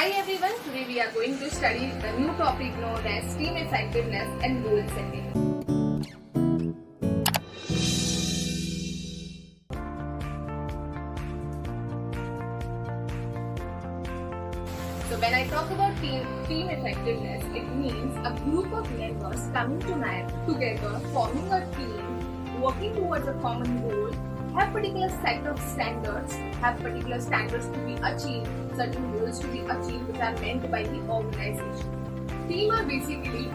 Hi everyone, today we are going to study the new topic known as team effectiveness and goal setting. So when I talk about team effectiveness, it means a group of members coming together, forming a team, working towards a common goal, have particular set of standards, to be achieved, certain goals to be achieved which are meant by the organization. Team are basically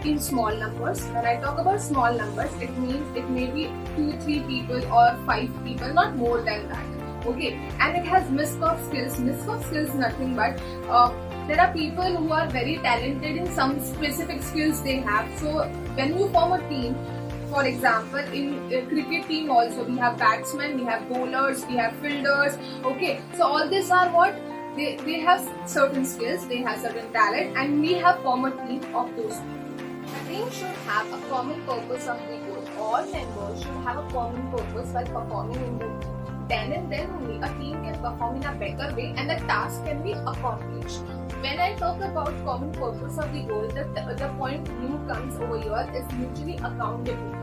in small numbers. When I talk about small numbers, it means it may be 2-3 people or 5 people, not more than that. Okay, and it has mix of skills. Mix of skills nothing but there are people who are very talented in some specific skills they have. So when you form a team, for example, in a cricket team also we have batsmen, we have bowlers, we have fielders. Okay, so all these are what they have certain skills, they have certain talent, and we have formed a team of those people. A team should have a common purpose of the goal. All members should have a common purpose while performing in the team. Then and then only a team can perform in a better way and the task can be accomplished. When I talk about common purpose of the goal, the point new comes over here is mutually accountable.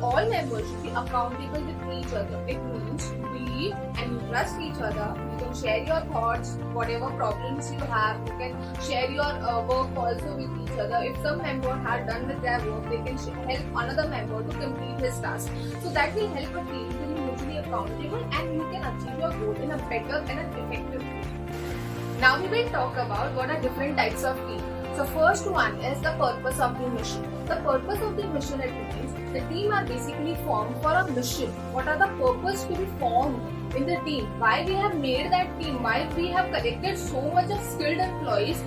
All members should be accountable with each other. It means you believe and you trust each other. You can share your thoughts, whatever problems you have. You can share your work also with each other. If some member had done with their work, they can help another member to complete his task. So that will help a team to be mutually accountable and you can achieve your goal in a better and an effective way. Now we will talk about what are different types of team. So first one is the purpose of the mission. The purpose of the mission, it means the team are basically formed for a mission. What are the purpose to be formed in the team? Why we have made that team? Why we have collected so much of skilled employees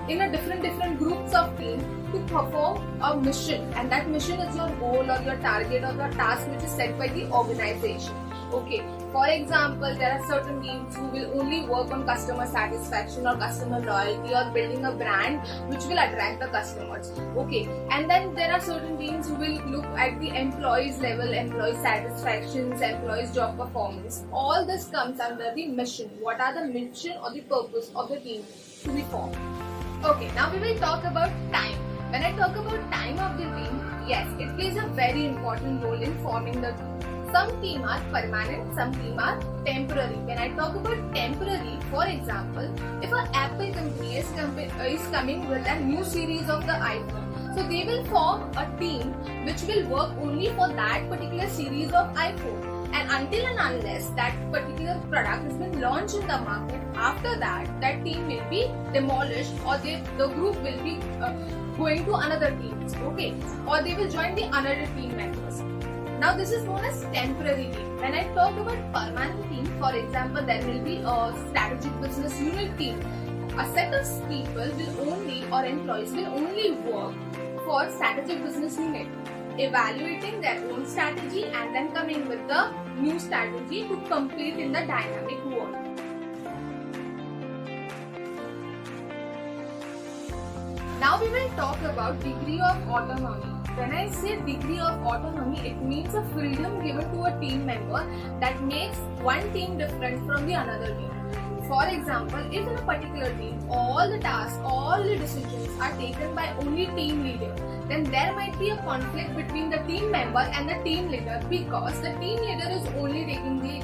in a different groups of team to perform a mission, and that mission is your goal or your target or the task which is set by the organization. Okay, for example, there are certain teams who will only work on customer satisfaction or customer loyalty or building a brand which will attract the customers. Okay, and then there are certain teams who will look at the employees level, employee satisfactions, employees job performance. All this comes under the mission. What are the mission or the purpose of the team to be formed? Okay, now we will talk about time. When I talk about time of the team, yes, it plays a very important role in forming the team. Some team are permanent, some team are temporary. When I talk about temporary, for example, if an Apple company is coming with a new series of the iPhone, so they will form a team which will work only for that particular series of iPhone. And until and unless that particular product has been launched in the market, after that team will be demolished or the group will be going to another team, okay, or they will join the another team members. Now this is known as temporary team. When I talk about permanent team, for example, there will be a strategic business unit team. A set of people will only or employees will only work for strategic business unit, evaluating their own strategy and then coming with the new strategy to compete in the dynamic world. Now we will talk about degree of autonomy. When I say degree of autonomy, it means a freedom given to a team member that makes one team different from the another team. For example, if in a particular team, all the tasks, all the decisions are taken by only team leader, then there might be a conflict between the team member and the team leader because the team leader is only taking the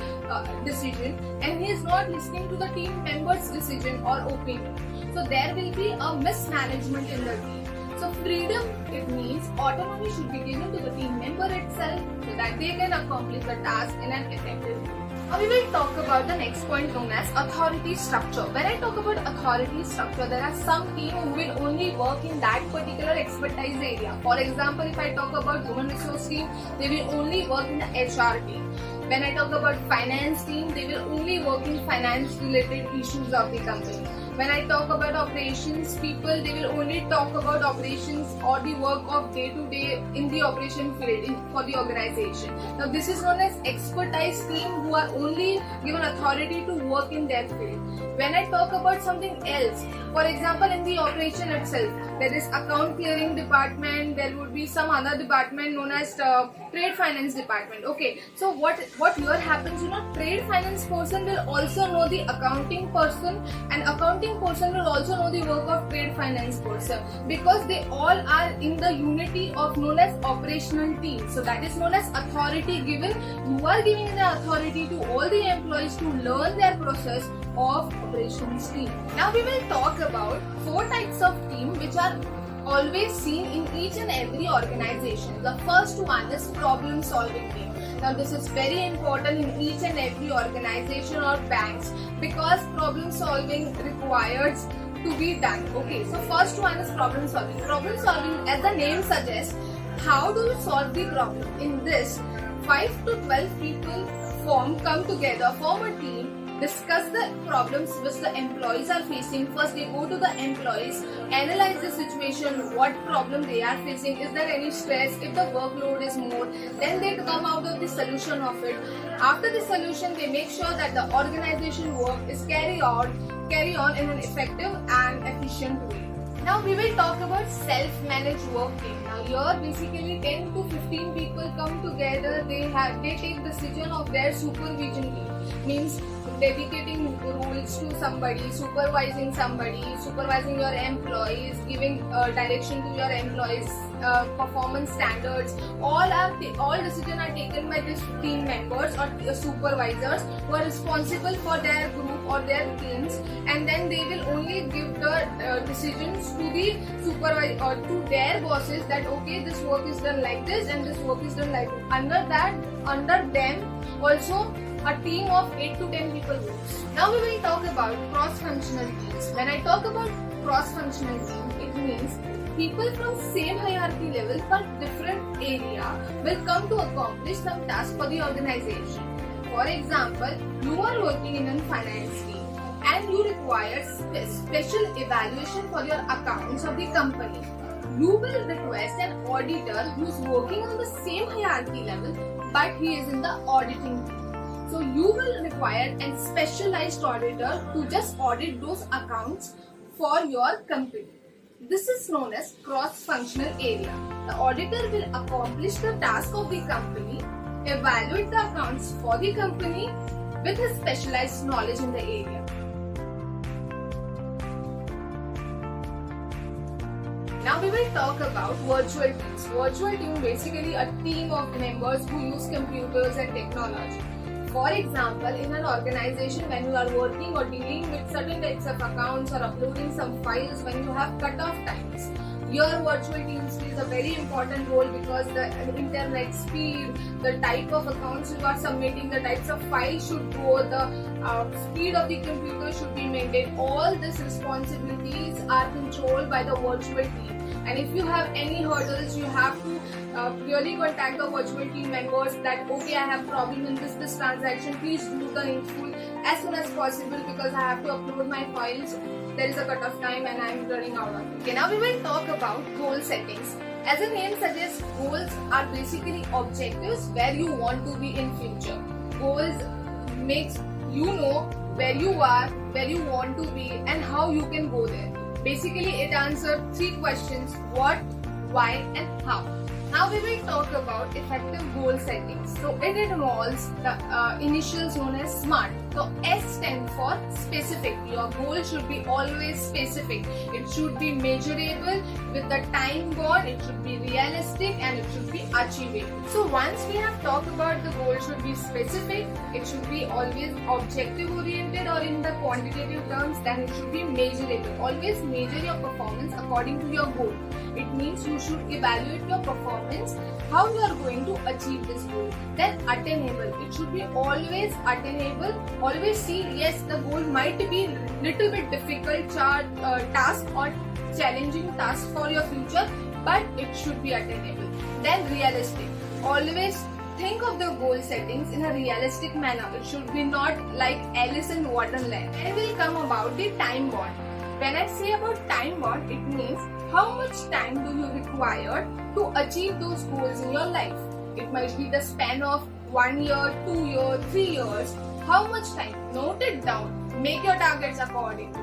decision and he is not listening to the team member's decision or opinion. So there will be a mismanagement in the team. So freedom, it means autonomy should be given to the team member itself so that they can accomplish the task in an effective way. Now we will talk about the next point known as authority structure. When I talk about authority structure, there are some team who will only work in that particular expertise area. For example, if I talk about human resource team, they will only work in the HR team. When I talk about finance team, they will only work in finance related issues of the company. When I talk about operations people, they will only talk about operations or the work of day to day in the operation field for the organization. Now this is known as expertise team who are only given authority to work in their field. When I talk about something else, for example in the operation itself, there is account clearing department, there would be some other department known as trade finance department. Okay, so what here happens, trade finance person will also know the accounting person, and accounting person will also know the work of trade finance person, because they all are in the unity of known as operational team. So that is known as authority given. You are giving the authority to all the employees to learn their process of operations team. Now we will talk about 4 types of team which are always seen in each and every organization. The first one is problem solving team. Now this is very important in each and every organization or banks, because problem solving requires to be done. Okay, so first one is problem solving. Problem solving, as the name suggests, how do you solve the problem? In this, 5 to 12 people come together, form a team, discuss the problems which the employees are facing. First they go to the employees, analyze the situation, what problem they are facing, is there any stress, if the workload is more, then they come out of the solution of it. After the solution, they make sure that the organization work is carry on in an effective and efficient way. Now we will talk about self-managed work team. Now here basically 10 to 15 people come together, they take decision of their supervision team. Means dedicating rules to somebody, supervising your employees, giving direction to your employees, performance standards. All decisions are taken by these team members or the supervisors who are responsible for their group or their teams, and then they will only give the decisions to the supervisor or to their bosses that okay, this work is done like this and this work is done like this. Under them also a team of 8 to 10 people works. Now we will talk about cross-functional teams. When I talk about cross-functional team, it means people from same hierarchy level but different area will come to accomplish some task for the organization. For example, you are working in a finance team and you require special evaluation for your accounts of the company. You will request an auditor who is working on the same hierarchy level but he is in the auditing team. So you will require a specialized auditor to just audit those accounts for your company. This is known as cross-functional area. The auditor will accomplish the task of the company, evaluate the accounts for the company with his specialized knowledge in the area. Now we will talk about virtual teams. Virtual team basically a team of members who use computers and technology. For example, in an organization, when you are working or dealing with certain types of accounts or uploading some files, when you have cut-off times, your virtual teams plays a very important role, because the internet speed, the type of accounts you are submitting, the types of files should go, the speed of the computer should be maintained. All these responsibilities are controlled by the virtual team. And if you have any hurdles, you have to really contact the virtual team members that okay, I have problem in this transaction, please do the needful as soon as possible because I have to upload my files. There is a cut-off time and I am running out of it. Okay, now we will talk about goal settings. As the name suggests, goals are basically objectives where you want to be in future. Goals makes you know where you are, where you want to be and how you can go there. Basically, it answers 3 questions: what, why and how. Now we will talk about effective goal settings. So it involves the initials known as SMART. So S stands for specific. Your goal should be always specific. It should be measurable with the time bound. It should be realistic and it should be achievable. So once we have talked about the goal should be specific, it should be always objective oriented, or in the quantitative terms, then it should be measurable. Always measure your performance according to your goal. It means you should evaluate your performance, how you are going to achieve this goal. Then attainable. It should be always attainable. Always see, yes, the goal might be little bit difficult task or challenging task for your future, but it should be attainable. Then realistic. Always think of the goal settings in a realistic manner. It should be not like Alice in Wonderland. Then will come about the time bound. When I say about time bound, it means how much time do you require to achieve those goals in your life. It might be the span of 1 year, 2 years, 3 years. How much time? Note it down. Make your targets accordingly.